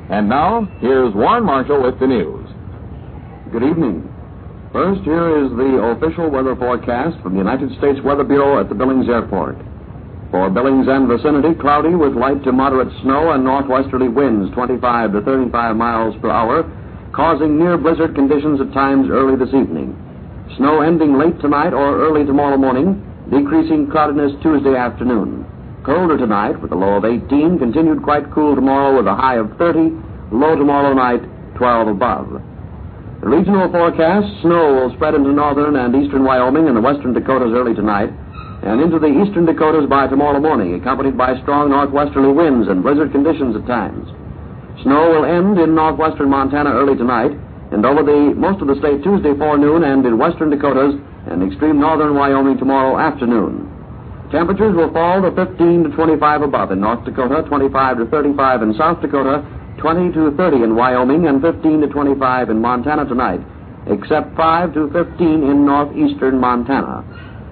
And now, here's Warren Marshall with the news. Good evening. First, here is the official weather forecast from the United States Weather Bureau at the Billings Airport. For Billings and vicinity, cloudy with light to moderate snow and northwesterly winds 25 to 35 miles per hour, causing near blizzard conditions at times early this evening. Snow ending late tonight or early tomorrow morning, decreasing cloudiness Tuesday afternoon. Colder tonight with a low of 18, continued quite cool tomorrow with a high of 30, low tomorrow night 12 above. The regional forecast, snow will spread into northern and eastern Wyoming and the western Dakotas early tonight, and into the eastern Dakotas by tomorrow morning, accompanied by strong northwesterly winds and blizzard conditions at times. Snow will end in northwestern Montana early tonight, and over most of the state Tuesday forenoon, and in western Dakotas and extreme northern Wyoming tomorrow afternoon. Temperatures will fall to 15 to 25 above in North Dakota, 25 to 35 in South Dakota, 20 to 30 in Wyoming, and 15 to 25 in Montana tonight, except 5 to 15 in northeastern Montana.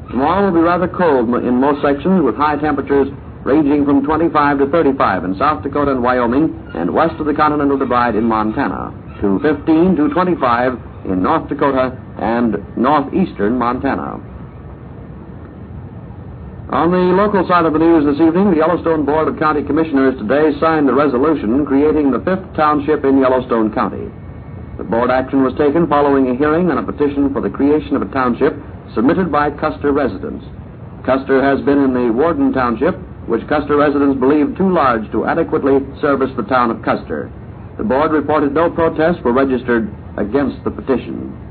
Tomorrow will be rather cold in most sections, with high temperatures ranging from 25 to 35 in South Dakota and Wyoming, and west of the Continental Divide in Montana, to 15 to 25 in North Dakota and northeastern Montana. On the local side of the news this evening, the Yellowstone Board of County Commissioners today signed the resolution creating the 5th township in Yellowstone County. The board action was taken following a hearing on a petition for the creation of a township submitted by Custer residents. Custer has been in the Warden Township, which Custer residents believe too large to adequately service the town of Custer. The board reported no protests were registered against the petition.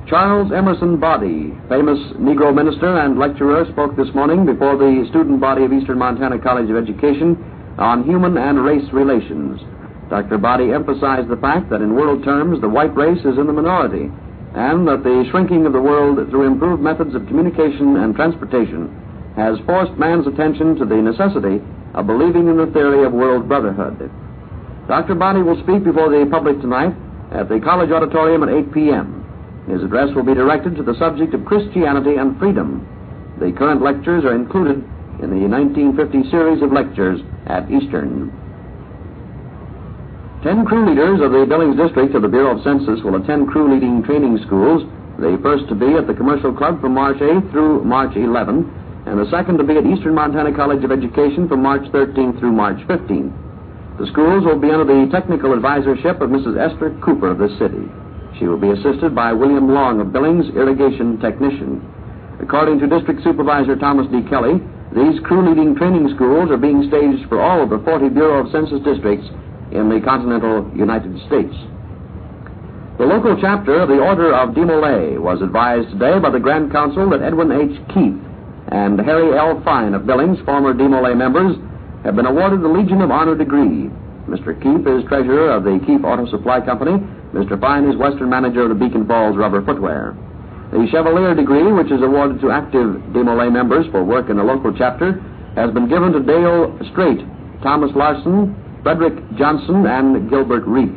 Charles Emerson Body, famous Negro minister and lecturer, spoke this morning before the student body of Eastern Montana College of Education on human and race relations. Dr. Body emphasized the fact that in world terms the white race is in the minority, and that the shrinking of the world through improved methods of communication and transportation has forced man's attention to the necessity of believing in the theory of world brotherhood. Dr. Body will speak before the public tonight at the college auditorium at 8 p.m. His address will be directed to the subject of Christianity and freedom. The current lectures are included in the 1950 series of lectures at Eastern. 10 crew leaders of the Billings district of the Bureau of Census will attend crew leading training schools, the first to be at the Commercial Club from March 8th through March 11th, and the second to be at Eastern Montana College of Education from March 13th through March 15th. The schools will be under the technical advisorship of Mrs. Esther Cooper of this city. She will be assisted by William Long of Billings, irrigation technician. According to District Supervisor Thomas D. Kelly, these crew-leading training schools are being staged for all of the 40 Bureau of Census districts in the continental United States. The local chapter of the Order of Demolay was advised today by the Grand Council that Edwin H. Keith and Harry L. Fine of Billings, former Demolay members, have been awarded the Legion of Honor degree. Mr. Keith is treasurer of the Keith Auto Supply Company. Mr. Fine is western manager of the Beacon Falls Rubber Footwear. The Chevalier degree, which is awarded to active Demolay members for work in the local chapter, has been given to Dale Strait, Thomas Larson, Frederick Johnson, and Gilbert Reek.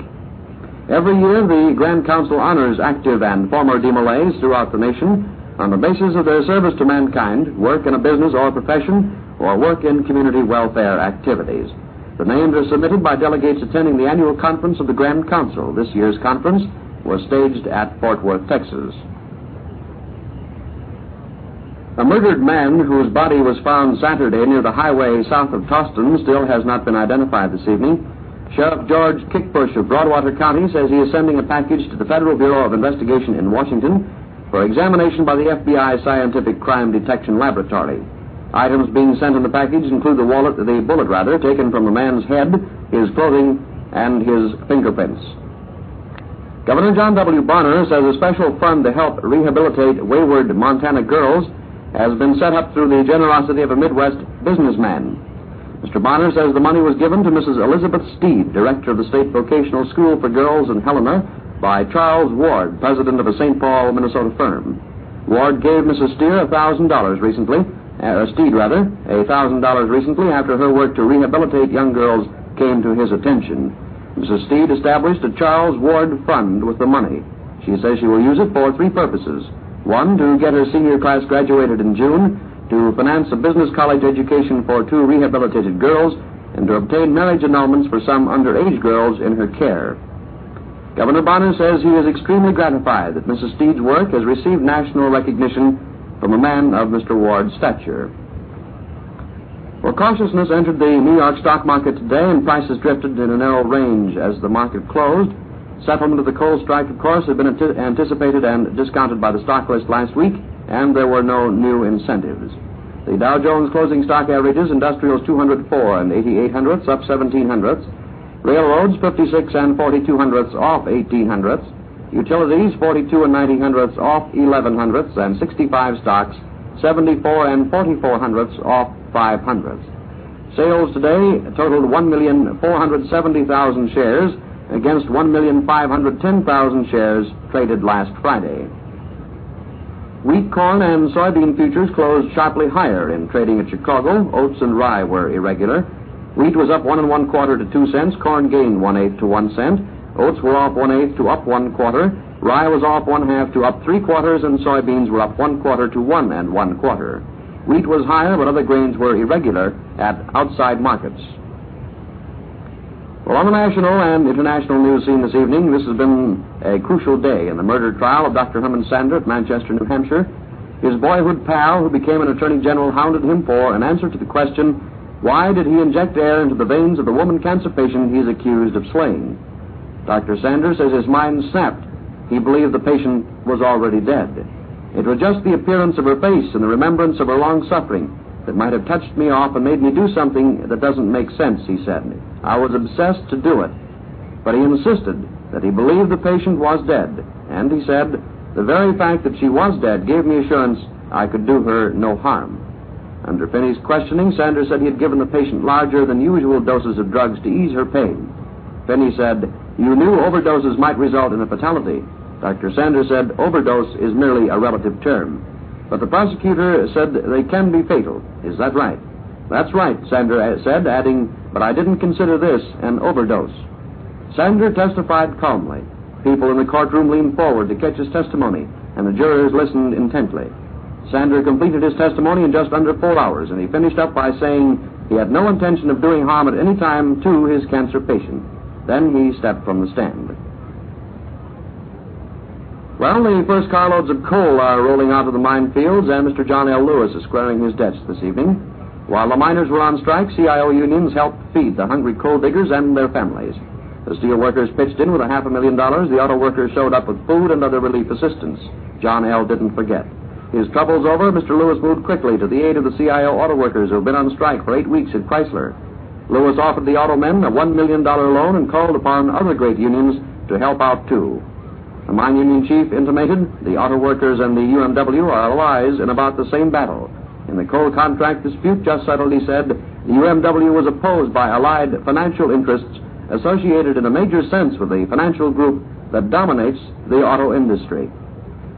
Every year, the Grand Council honors active and former Demolays throughout the nation on the basis of their service to mankind, work in a business or profession, or work in community welfare activities. The names are submitted by delegates attending the annual conference of the Grand Council. This year's conference was staged at Fort Worth, Texas. A murdered man whose body was found Saturday near the highway south of Toston still has not been identified this evening. Sheriff George Kickbush of Broadwater County says he is sending a package to the Federal Bureau of Investigation in Washington for examination by the FBI Scientific Crime Detection Laboratory. Items being sent in the package include the bullet taken from the man's head, his clothing, and his fingerprints. Governor John W. Bonner says a special fund to help rehabilitate wayward Montana girls has been set up through the generosity of a Midwest businessman. Mr. Bonner says the money was given to Mrs. Elizabeth Steed, director of the State Vocational School for Girls in Helena, by Charles Ward, president of a St. Paul, Minnesota firm. Ward gave Mrs. Steed $1,000 recently after her work to rehabilitate young girls came to his attention. Mrs. Steed established a Charles Ward Fund with the money. She says she will use it for 3 purposes. 1, to get her senior class graduated in June, to finance a business college education for 2 rehabilitated girls, and to obtain marriage annulments for some underage girls in her care. Governor Bonner says he is extremely gratified that Mrs. Steed's work has received national recognition from a man of Mr. Ward's stature. Well, cautiousness entered the New York stock market today, and prices drifted in a narrow range as the market closed. Settlement of the coal strike, of course, had been anticipated and discounted by the stock list last week, and there were no new incentives. The Dow Jones closing stock averages: industrials 204 and 88 hundredths, up 17 hundredths. Railroads 56 and 42 hundredths, off 18 hundredths. Utilities 42 and 90 hundredths, off 11 hundredths, and 65 stocks 74 and 44 hundredths, off 5 hundredths. Sales today totaled 1,470,000 shares against 1,510,000 shares traded last Friday. Wheat, corn, and soybean futures closed sharply higher in trading at Chicago. Oats and rye were irregular. Wheat was up 1 1/4 to 2 cents. Corn gained 1/8 to 1 cent. Oats were off 1/8 to up 1/4. Rye was off 1/2 to up 3/4, and soybeans were up 1/4 to 1 1/4. Wheat was higher, but other grains were irregular at outside markets. Well, on the national and international news scene this evening, this has been a crucial day in the murder trial of Dr. Herman Sander at Manchester, New Hampshire. His boyhood pal, who became an attorney general, hounded him for an answer to the question, why did he inject air into the veins of the woman cancer patient he is accused of slaying? Dr. Sander says his mind snapped. He believed the patient was already dead. It was just the appearance of her face and the remembrance of her long suffering that might have touched me off and made me do something that doesn't make sense, he said. I was obsessed to do it. But he insisted that he believed the patient was dead. And he said, the very fact that she was dead gave me assurance I could do her no harm. Under Finney's questioning, Sanders said he had given the patient larger than usual doses of drugs to ease her pain. Finney said, you knew overdoses might result in a fatality. Dr. Sanders said overdose is merely a relative term. But the prosecutor said they can be fatal. Is that right? That's right, Sander said, adding, but I didn't consider this an overdose. Sander testified calmly. People in the courtroom leaned forward to catch his testimony, and the jurors listened intently. Sander completed his testimony in just under 4 hours, and he finished up by saying he had no intention of doing harm at any time to his cancer patient. Then he stepped from the stand. Well, the first carloads of coal are rolling out of the minefields, and Mr. John L. Lewis is squaring his debts this evening. While the miners were on strike, CIO unions helped feed the hungry coal diggers and their families. The steel workers pitched in with $500,000. The auto workers showed up with food and other relief assistance. John L. didn't forget. His troubles over, Mr. Lewis moved quickly to the aid of the CIO auto workers who have been on strike for 8 weeks at Chrysler. Lewis offered the auto men a $1 million loan and called upon other great unions to help out too. The mine union chief intimated the auto workers and the UMW are allies in about the same battle. In the coal contract dispute just settled, he said, the UMW was opposed by allied financial interests associated in a major sense with the financial group that dominates the auto industry.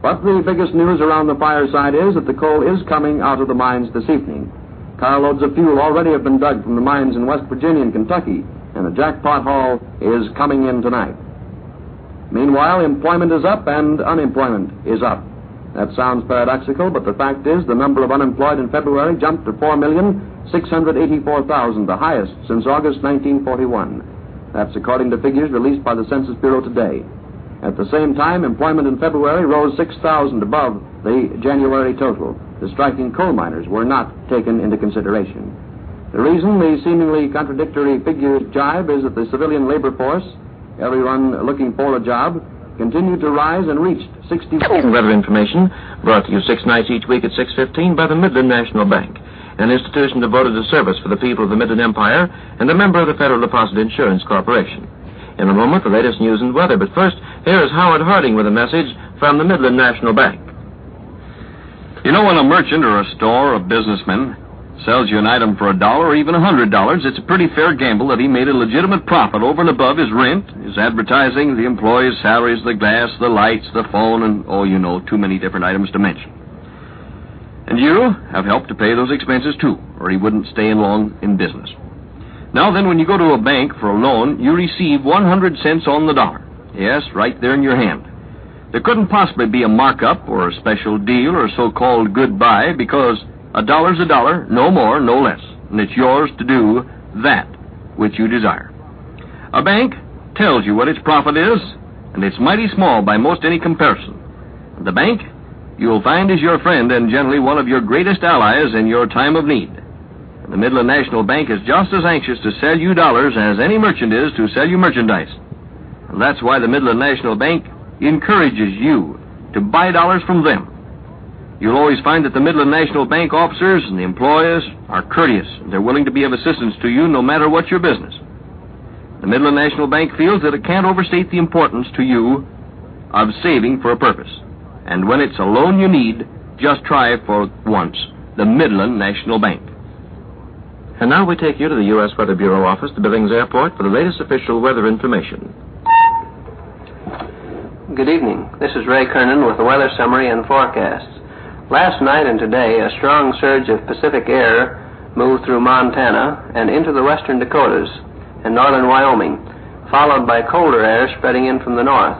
But the biggest news around the fireside is that the coal is coming out of the mines this evening. Carloads of fuel already have been dug from the mines in West Virginia and Kentucky, and the jackpot haul is coming in tonight. Meanwhile, employment is up and unemployment is up. That sounds paradoxical, but the fact is the number of unemployed in February jumped to 4,684,000, the highest since August 1941. That's according to figures released by the Census Bureau today. At the same time, employment in February rose 6,000 above the January total. The striking coal miners were not taken into consideration. The reason the seemingly contradictory figures jibe is that the civilian labor force, everyone looking for a job, continued to rise and reached 60... Weather information brought to you 6 nights each week at 6:15 by the Midland National Bank, an institution devoted to service for the people of the Midland Empire and a member of the Federal Deposit Insurance Corporation. In a moment, the latest news and weather, but first, here is Howard Harding with a message from the Midland National Bank. You know, when a merchant or a store or businessman sells you an item for $1 or even $100, it's a pretty fair gamble that he made a legitimate profit over and above his rent, his advertising, the employees' salaries, the gas, the lights, the phone, and, oh, you know, too many different items to mention. And you have helped to pay those expenses, too, or he wouldn't stay long in business. Now then, when you go to a bank for a loan, you receive 100 cents on the dollar. Yes, right there in your hand. There couldn't possibly be a markup or a special deal or a so-called goodbye because $1's $1, no more, no less. And it's yours to do that which you desire. A bank tells you what its profit is, and it's mighty small by most any comparison. The bank, you'll find, is your friend and generally one of your greatest allies in your time of need. The Midland National Bank is just as anxious to sell you dollars as any merchant is to sell you merchandise. And that's why the Midland National Bank encourages you to buy dollars from them. You'll always find that the Midland National Bank officers and the employees are courteous. They're willing to be of assistance to you no matter what your business. The Midland National Bank feels that it can't overstate the importance to you of saving for a purpose. And when it's a loan you need, just try for once the Midland National Bank. And now we take you to the U.S. Weather Bureau office, the Billings Airport, for the latest official weather information. Good evening. This is Ray Kernan with the weather summary and forecasts. Last night and today, a strong surge of Pacific air moved through Montana and into the western Dakotas and northern Wyoming, followed by colder air spreading in from the north.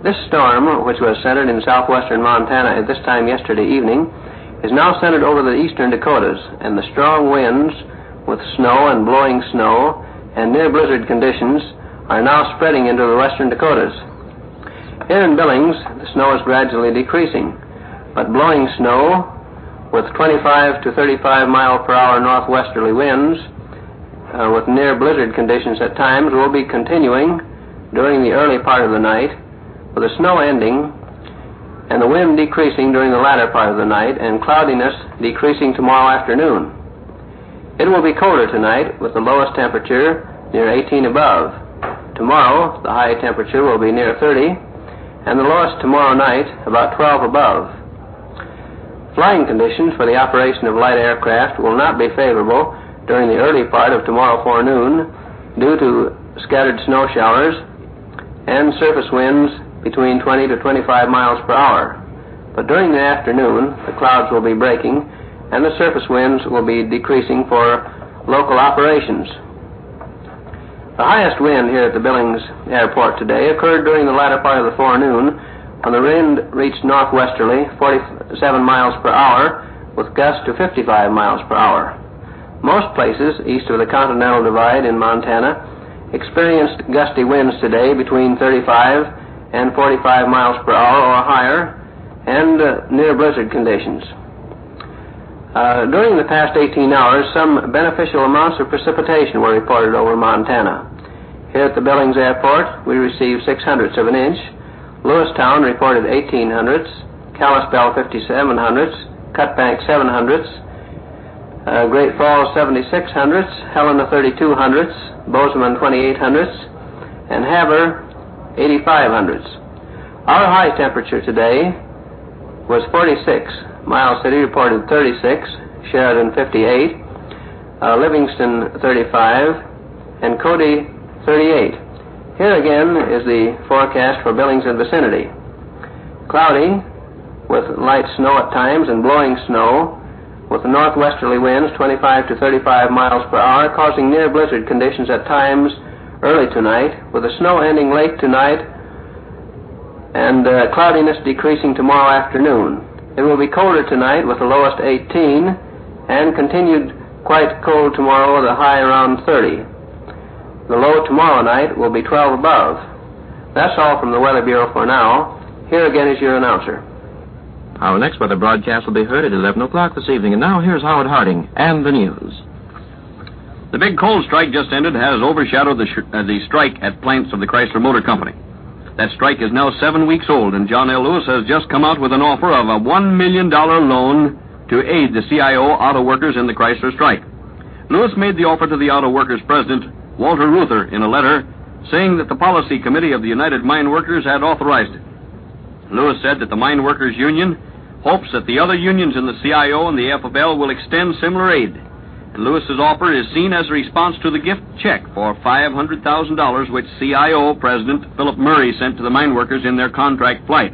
This storm, which was centered in southwestern Montana at this time yesterday evening, is now centered over the eastern Dakotas, and the strong winds with snow and blowing snow and near blizzard conditions are now spreading into the western Dakotas. Here in Billings, the snow is gradually decreasing, but blowing snow with 25 to 35 mile per hour northwesterly winds with near blizzard conditions at times will be continuing during the early part of the night, with the snow ending and the wind decreasing during the latter part of the night and cloudiness decreasing tomorrow afternoon. It will be colder tonight with the lowest temperature near 18 above. Tomorrow the high temperature will be near 30 and the lowest tomorrow night about 12 above. Flying conditions for the operation of light aircraft will not be favorable during the early part of tomorrow forenoon due to scattered snow showers and surface winds between 20 to 25 miles per hour. But during the afternoon, the clouds will be breaking and the surface winds will be decreasing for local operations. The highest wind here at the Billings Airport today occurred during the latter part of the forenoon when the wind reached northwesterly 47 miles per hour with gusts to 55 miles per hour. Most places east of the Continental Divide in Montana experienced gusty winds today between 35 and 45 miles per hour or higher, and near blizzard conditions. During the past 18 hours, some beneficial amounts of precipitation were reported over Montana. Here at the Billings Airport, we received 0.06 of an inch. Lewistown reported 0.18, Kalispell 57 Cutbank 7 Great Falls 76 Helena 32 Bozeman 28 and Havre 85 Our high temperature today was 46. Miles City reported 36, Sheridan 58, Livingston 35, and Cody 38. Here again is the forecast for Billings and vicinity. Cloudy, with light snow at times and blowing snow, with northwesterly winds 25 to 35 miles per hour, causing near blizzard conditions at times early tonight, with the snow ending late tonight and cloudiness decreasing tomorrow afternoon. It will be colder tonight with the lowest 18 and continued quite cold tomorrow with a high around 30. The low tomorrow night will be 12 above. That's all from the Weather Bureau for now. Here again is your announcer. Our next weather broadcast will be heard at 11 o'clock this evening. And now here's Howard Harding and the news. The big coal strike just ended has overshadowed the strike at plants of the Chrysler Motor Company. That strike is now 7 weeks old, and John L. Lewis has just come out with an offer of a $1 million loan to aid the CIO auto workers in the Chrysler strike. Lewis made the offer to the auto workers president, Walter Reuther, in a letter saying that the policy committee of the United Mine Workers had authorized it. Lewis said that the Mine Workers Union hopes that the other unions in the CIO and the FFL will extend similar aid. And Lewis's offer is seen as a response to the gift check for $500,000 which CIO President Philip Murray sent to the mine workers in their contract flight.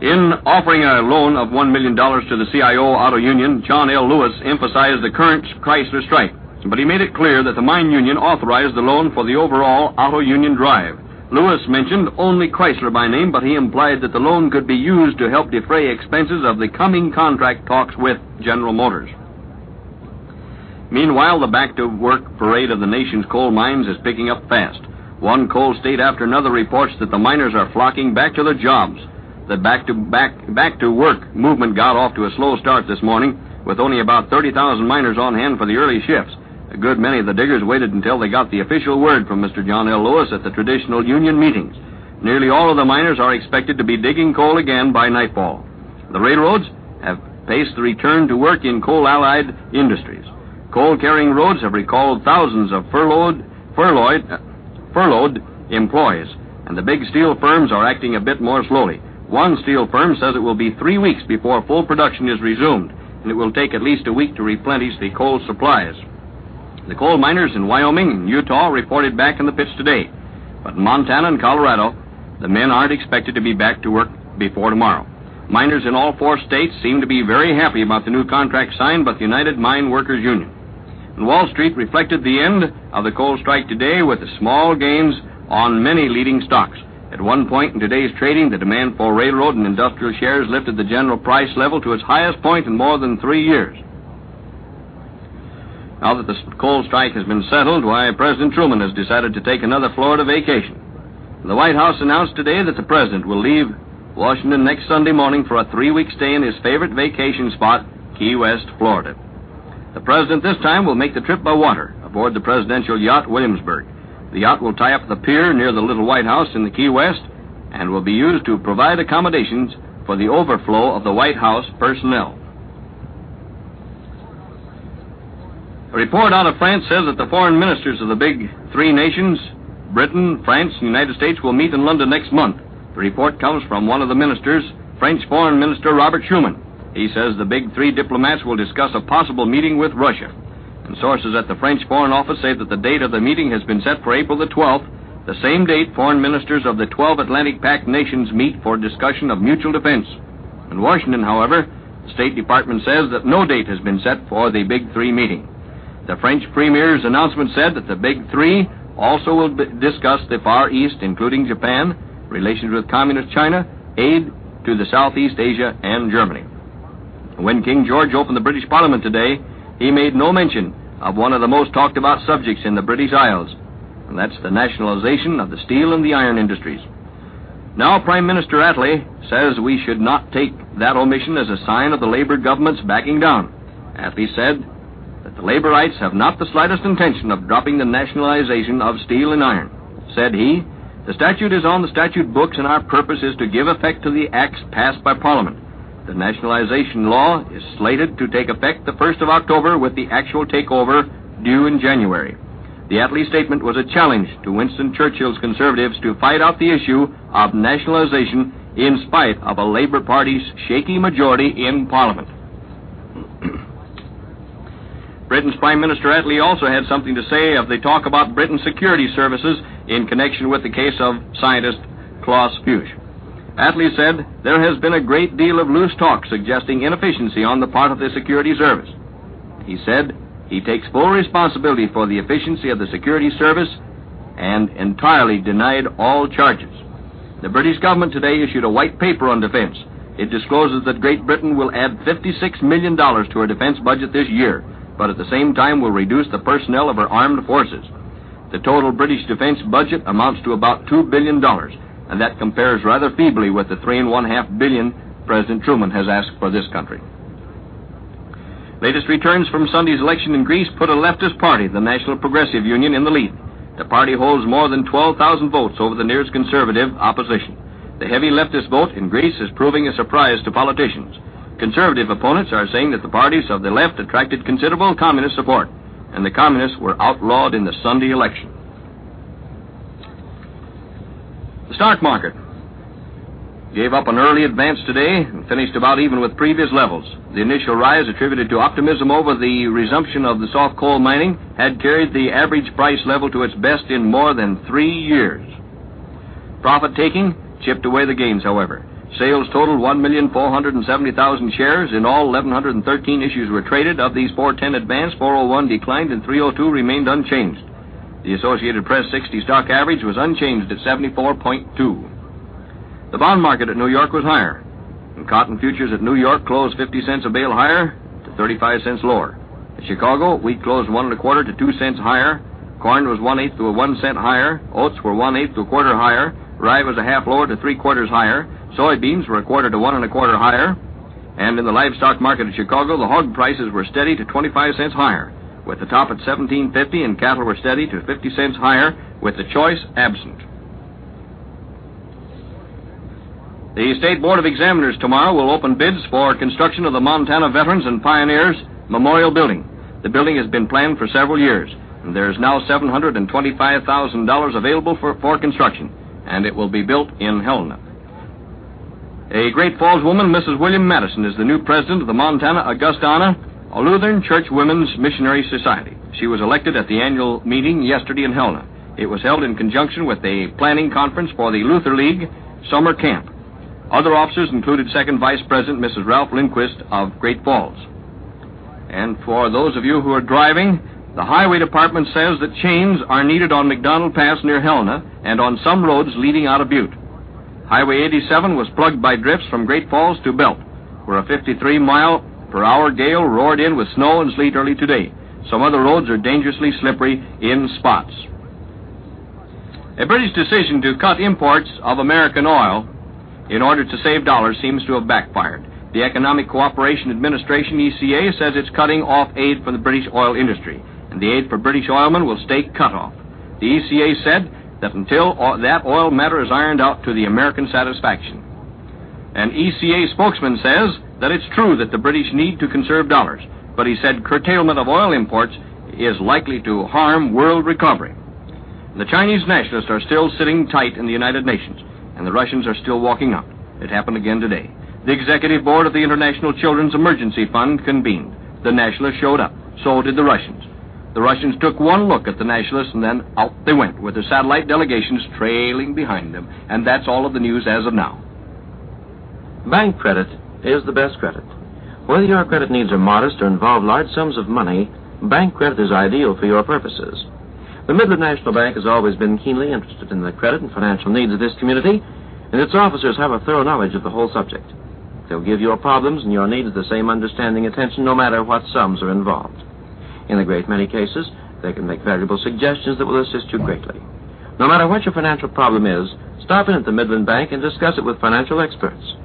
In offering a loan of $1 million to the CIO Auto Union, John L. Lewis emphasized the current Chrysler strike, but he made it clear that the mine union authorized the loan for the overall auto union drive. Lewis mentioned only Chrysler by name, but he implied that the loan could be used to help defray expenses of the coming contract talks with General Motors. Meanwhile, the back-to-work parade of the nation's coal mines is picking up fast. One coal state after another reports that the miners are flocking back to their jobs. The back-to-work movement got off to a slow start this morning, with only about 30,000 miners on hand for the early shifts. A good many of the diggers waited until they got the official word from Mr. John L. Lewis at the traditional union meetings. Nearly all of the miners are expected to be digging coal again by nightfall. The railroads have paced the return to work in coal-allied industries. Coal-carrying roads have recalled thousands of furloughed employees, and the big steel firms are acting a bit more slowly. One steel firm says it will be 3 weeks before full production is resumed, and it will take at least a week to replenish the coal supplies. The coal miners in Wyoming and Utah reported back in the pits today, but in Montana and Colorado, the men aren't expected to be back to work before tomorrow. Miners in all 4 states seem to be very happy about the new contract signed by the United Mine Workers Union. And Wall Street reflected the end of the coal strike today with small gains on many leading stocks. At one point in today's trading, the demand for railroad and industrial shares lifted the general price level to its highest point in more than 3 years. Now that the coal strike has been settled, why, President Truman has decided to take another Florida vacation. The White House announced today that the president will leave Washington next Sunday morning for a 3-week stay in his favorite vacation spot, Key West, Florida. The president this time will make the trip by water aboard the presidential yacht Williamsburg. The yacht will tie up at the pier near the little White House in the Key West and will be used to provide accommodations for the overflow of the White House personnel. A report out of France says that the foreign ministers of the big 3 nations, Britain, France, and the United States, will meet in London next month. The report comes from one of the ministers, French Foreign Minister Robert Schuman. He says the big 3 diplomats will discuss a possible meeting with Russia. And sources at the French Foreign Office say that the date of the meeting has been set for April the 12th, the same date foreign ministers of the 12 Atlantic Pact nations meet for discussion of mutual defense. In Washington, however, the State Department says that no date has been set for the big 3 meeting. The French Premier's announcement said that the big 3 also will discuss the Far East, including Japan, relations with Communist China, aid to the Southeast Asia, and Germany. When King George opened the British Parliament today, he made no mention of one of the most talked about subjects in the British Isles, and that's the nationalization of the steel and the iron industries. Now Prime Minister Attlee says we should not take that omission as a sign of the Labour government's backing down. Attlee said that the Labourites have not the slightest intention of dropping the nationalization of steel and iron. Said he, the statute is on the statute books and our purpose is to give effect to the acts passed by Parliament. The nationalization law is slated to take effect the 1st of October with the actual takeover due in January. The Attlee statement was a challenge to Winston Churchill's Conservatives to fight out the issue of nationalization in spite of a Labour Party's shaky majority in Parliament. Britain's Prime Minister Attlee also had something to say of the talk about Britain's security services in connection with the case of scientist Klaus Fuchs. Attlee said, there has been a great deal of loose talk suggesting inefficiency on the part of the security service. He said he takes full responsibility for the efficiency of the security service and entirely denied all charges. The British government today issued a white paper on defense. It discloses that Great Britain will add $56 million to her defense budget this year, but at the same time will reduce the personnel of her armed forces. The total British defense budget amounts to about $2 billion, and that compares rather feebly with the $3.5 billion President Truman has asked for this country. Latest returns from Sunday's election in Greece put a leftist party, the National Progressive Union, in the lead. The party holds more than 12,000 votes over the nearest conservative opposition. The heavy leftist vote in Greece is proving a surprise to politicians. Conservative opponents are saying that the parties of the left attracted considerable communist support, and the communists were outlawed in the Sunday election. The stock market gave up an early advance today and finished about even with previous levels. The initial rise, attributed to optimism over the resumption of the soft coal mining, had carried the average price level to its best in more than 3 years. Profit-taking chipped away the gains, however. Sales totaled 1,470,000 shares. In all, 1,113 issues were traded. Of these, 410 advanced, 401 declined, and 302 remained unchanged. The Associated Press 60 stock average was unchanged at 74.2. The bond market at New York was higher, and cotton futures at New York closed 50 cents a bale higher to 35 cents lower. At Chicago, wheat closed 1 1/4 to 2 cents higher. Corn was 1/8 to 1 cent higher. Oats were 1/8 to 1/4 higher. Rye was a half lower to 3/4 higher. Soybeans were 1/4 to 1 1/4 higher. And in the livestock market of Chicago, the hog prices were steady to 25 cents higher, with the top at $17.50, and cattle were steady to 50 cents higher, with the choice absent. The State Board of Examiners tomorrow will open bids for construction of the Montana Veterans and Pioneers Memorial Building. The building has been planned for several years, and there is now $725,000 available for construction, and it will be built in Helena. A Great Falls woman, Mrs. William Madison, is the new president of the Montana Augustana, a Lutheran Church Women's Missionary Society. She was elected at the annual meeting yesterday in Helena. It was held in conjunction with a planning conference for the Luther League summer camp. Other officers included Second Vice President Mrs. Ralph Lindquist of Great Falls. And for those of you who are driving, the Highway Department says that chains are needed on McDonald Pass near Helena and on some roads leading out of Butte. Highway 87 was plugged by drifts from Great Falls to Belt, where a 53-mile-per-hour gale roared in with snow and sleet early today. Some other roads are dangerously slippery in spots. A British decision to cut imports of American oil in order to save dollars seems to have backfired. The Economic Cooperation Administration, ECA, says it's cutting off aid for the British oil industry, and the aid for British oilmen will stay cut off. The ECA said that until that oil matter is ironed out to the American satisfaction. An ECA spokesman says that it's true that the British need to conserve dollars, but he said curtailment of oil imports is likely to harm world recovery. The Chinese nationalists are still sitting tight in the United Nations, and the Russians are still walking out. It happened again today. The executive board of the International Children's Emergency Fund convened. The nationalists showed up. So did the Russians. The Russians took one look at the nationalists, and then out they went, with their satellite delegations trailing behind them. And that's all of the news as of now. Bank credit is the best credit. Whether your credit needs are modest or involve large sums of money, bank credit is ideal for your purposes. The Midland National Bank has always been keenly interested in the credit and financial needs of this community, and its officers have a thorough knowledge of the whole subject. They'll give your problems and your needs the same understanding attention no matter what sums are involved. In a great many cases, they can make valuable suggestions that will assist you greatly. No matter what your financial problem is, stop in at the Midland Bank and discuss it with financial experts.